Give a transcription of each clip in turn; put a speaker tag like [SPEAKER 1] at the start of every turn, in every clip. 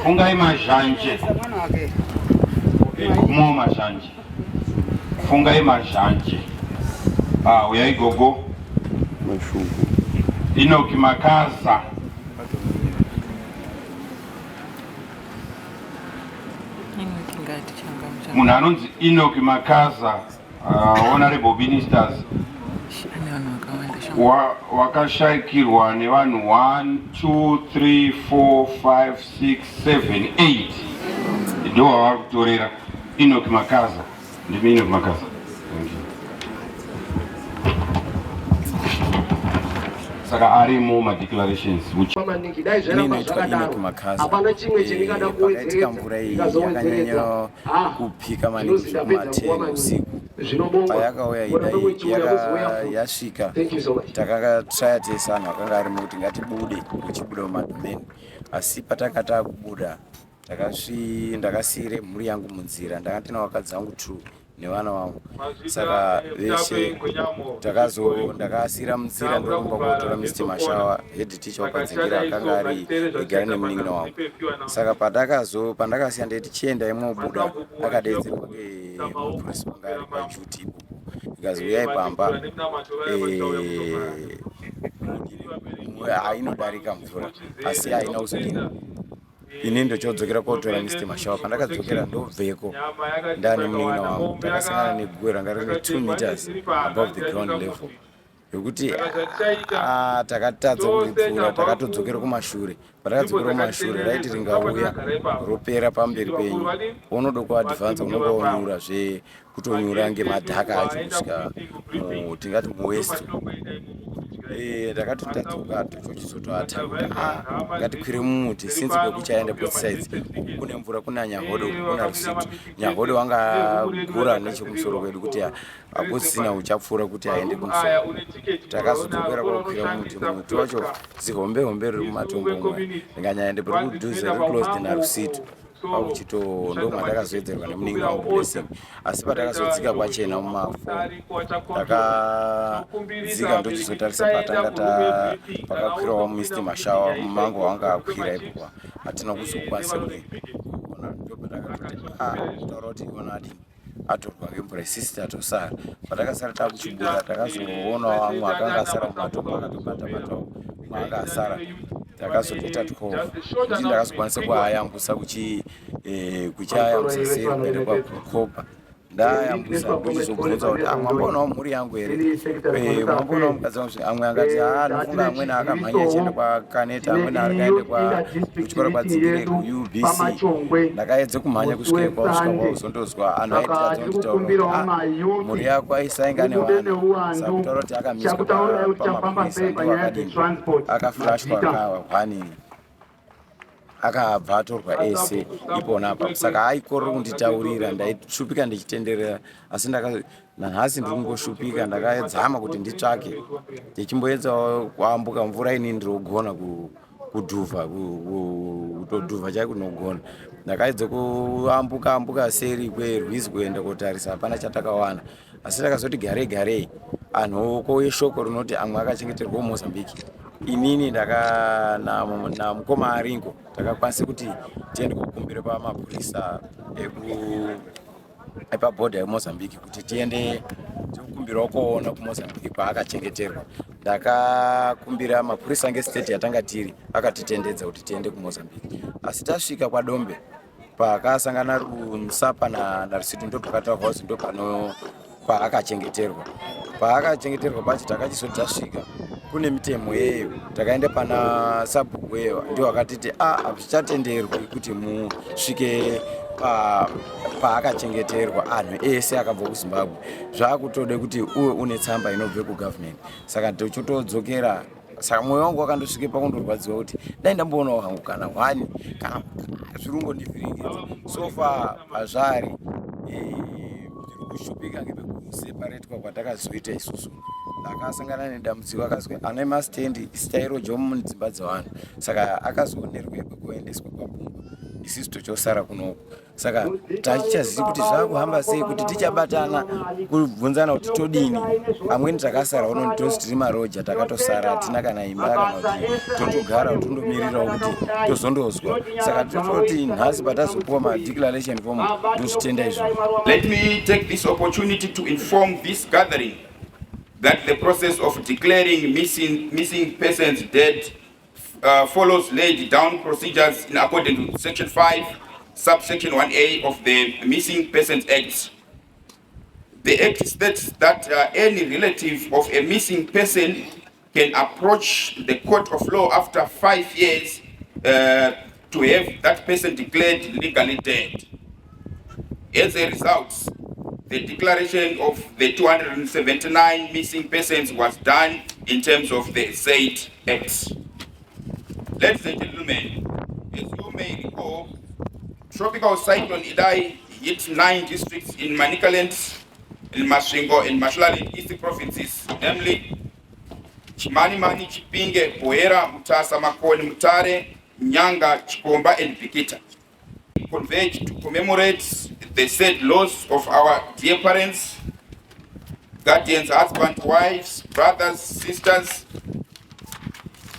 [SPEAKER 1] Fungai majanje. Mo majanje. Fungai majanje. Uyai gogo.
[SPEAKER 2] Mashugu.
[SPEAKER 1] Inoki Makaza. Munanunzi Inoki Makaza, honorable ministers. Wakashaikirwa nevanhu 1 2 3 4 5 6 7 8 ndo wavari kutorera. Inoki Makaza, ndimi Inoki Makaza. Saka arimo madeclarations
[SPEAKER 2] pakaitika mvura iyi yakanyanya kupika maningi zvekumateni usiku. Payakauya idai yasvika takatraya tese anhu akanga arimo kuti ngatibude tichibuda mumadhomeni, asi patakataka kubuda ndakasiyire mhuri yangu munzira, ndakati navakadzi vangu 2 nevana vangu. Saka veshe ndakasiyira munzira ndokumba kutora Mr. Mashawa, head teacher wakadzikira akanga ari egara nemunin'ina wangu. Saka pandakasiya ndeti chienda imobuda akadedzerwa ngemupurisi wanga ari pajuti ipo, ikazi uyai pamba hainodarika mvura asi haina kuzodini. Ini ndochodzokera kotora Mr. Mashawa. Pandakadzokera ndobveko ndane munin'ina wangu, takasangana neguwe ranga rine 2 meters above the ground level, yokuti takatadza kuripfuura. Takatodzokera kumashure. Patakadzokera kumashure raiti ringauya ropera pamberi penyu, unoda kuadvance unonga wonyura kutonyura ngemadhaka acho kusvika tingati muwest. Takatotadzoka tochizotoata kuti ngatikwire mumuti since kwekuchaenda both sides. Kune mvura, kuna Nyahodo, kuna Rusitu. Nyahodo wanga gura nechekumusoro kwedu kuti hakusina uchapfuura kuti aende kumusoro. Takazodzokera kwakwira muti wacho zihombe riri mumatombo umwe ringanyaende pari kudhuze riri closed naRusitu. Pakuchito ndo matakazoedzerwa nemunin'ina wangu blessing. Asi patakazodzika kwachena mumavhu, takadzika ndochizotarisa patanga pakakwirawo Mr. Mashawa. Mumango wanga akwira ipopa hatina kuzokwanisa kuona. Ndopatakatoti taura kuti onadi atorwa ngemvura isisi tatosara. Patakasara takuchibuda takazoonawo amwe akanga asara mumatombo akatobata-batawo maanga asara. Takazotoita 12 kuti ndakazokwanisa kuayambusa kuchiayambusa seri kuenda kwakukopa. Ndayambusa ndochizobvunza kuti mwambonawo mhuri yangu here, mwambonawo mukadzi wangu. Amwe angati nofunga amweni akamhanya achienda kwakaneta, amweni arikaenda kuchikora kwadzingire kuUBC. Ndakaedze kumhanya kusvika kwasvika kwakuzondozwa anhu aitadzonditaura kuti mhuri yako aisainga nevana. Saka kutaura kuti akamiswa pamapurisa ndoakadini akafurashwa kahwanini akabva atorwa ese ipona apa. Saka aikorera kunditaurira, ndaishupika ndichitenderera, asi nanhasi ndiri kungoshupika. Ndakadzama kuti nditsvake ndichimboedzawo kuambuka mvura ini ndirogona kudhuvha, kutodhuvha chaiko kunogona. Ndakaedza kuambuka seri kwerwizi kuenda kotarisa, hapana chatakawana. Asi takazoti garei anhu kouye shoko rinoti amwe akachengeterwa muMozambique. Inini namukoma Aringo takakwanisa kuti tiende kokumbira pamapurisa epabhodha yeMozambique kuti tiende tikukumbirawo kuona kuMozambique kwaakachengeterwa. Ndakakumbira mapurisa ngestate yatanga tiri akatitendedza kuti tiende kuMozambique. Asi tasvika kwaDombe pakasangana Musapa naRusitu ndo pakataurwa kuti ndo paakachengeterwa. Paakachengeterwa pacho takachizoti tasvika kune mitemo yeyo, takaenda pana sabhuweyo ndio akatiti hazvichatenderwi kuti musvike paakachengeterwa anhu ese akabva kuZimbabwe. Zvakutode kuti uwe une tsamba inobve kugovernment. Saka tochotodzokera. Saka mwoyo wangu wakandosvike pakundorwadziwa kuti dai ndamboonawo hangu kana hwani kana zvirungondiviringidza. So far pazvari kushupika ngepekuseparetwa kwatakazoita isusu. Akasangana nedambudziko akazwi ana mastendi stairo jomu mudzimba dzavanhu. Saka akazoonerwa kwekuendeswa kwaBhumba. isusu tochosara kunoku. Saka tatichazivi kuti zvakuhamba sei, kuti tichabatana kubvunzana kuti todini. Amweni takasara unondi tozi tiri maroja, takatosara hatina kana imba kana kuti totogara tondomirirawo kuti tozondozwa. Saka tototi nhasi patazopuwa madeclaration form tozvitenda izvozvo.
[SPEAKER 3] Let me take this opportunity to inform this gathering that the process of declaring missing persons dead follows laid down procedures in accordance with Section 5, subsection 1A of the Missing Persons Act. The Act states that any relative of a missing person can approach the court of law after 5 years to have that person declared legally dead. As a result, the declaration of the 279 missing persons was done in terms of the said Act. Ladies and gentlemen, as you may recall, Tropical Cyclone Idai hit 9 districts in Manicaland, in Masvingo and Mashlali East provinces, namely Chimanimani, Chipinge, Boera, Mutasa, Makoni, Mutare, Nyanga, Chikomba and Pikita. We converge to commemorate the said loss of our dear parents, guardians, husbands, wives, brothers, sisters,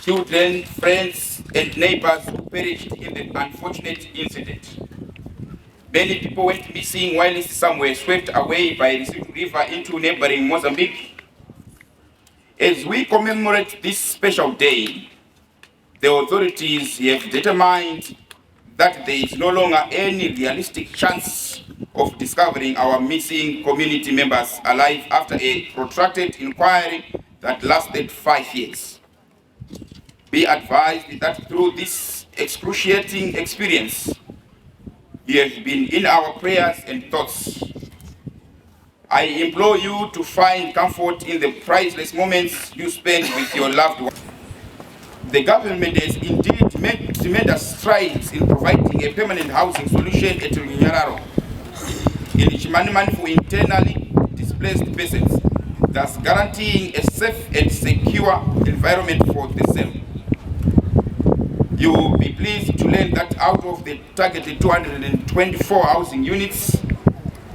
[SPEAKER 3] children, friends, and neighbors who perished in the unfortunate incident. Many people went missing while some were swept away by the river into neighboring Mozambique. As we commemorate this special day, the authorities have determined that there is no longer any realistic chance of discovering our missing community members alive after a protracted inquiry that lasted 5 years. Be advised that through this excruciating experience, you have been in our prayers and thoughts. I implore you to find comfort in the priceless moments you spend with your loved ones. The government has indeed made tremendous strides in providing a permanent housing solution at Runyararo in Chimanimani for internally displaced persons, thus guaranteeing a safe and secure environment for the same. You will be pleased to learn that out of the targeted 224 housing units,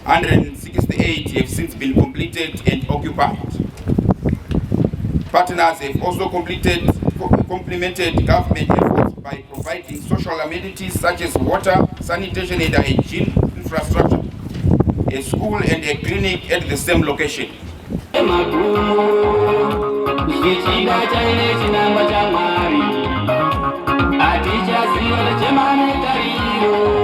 [SPEAKER 3] 168 have since been completed and occupied. Partners have also complemented government efforts by providing social amenities such as water, sanitation and hygiene infrastructure, a school and a clinic at the same location. Aticha zio le chemane tariro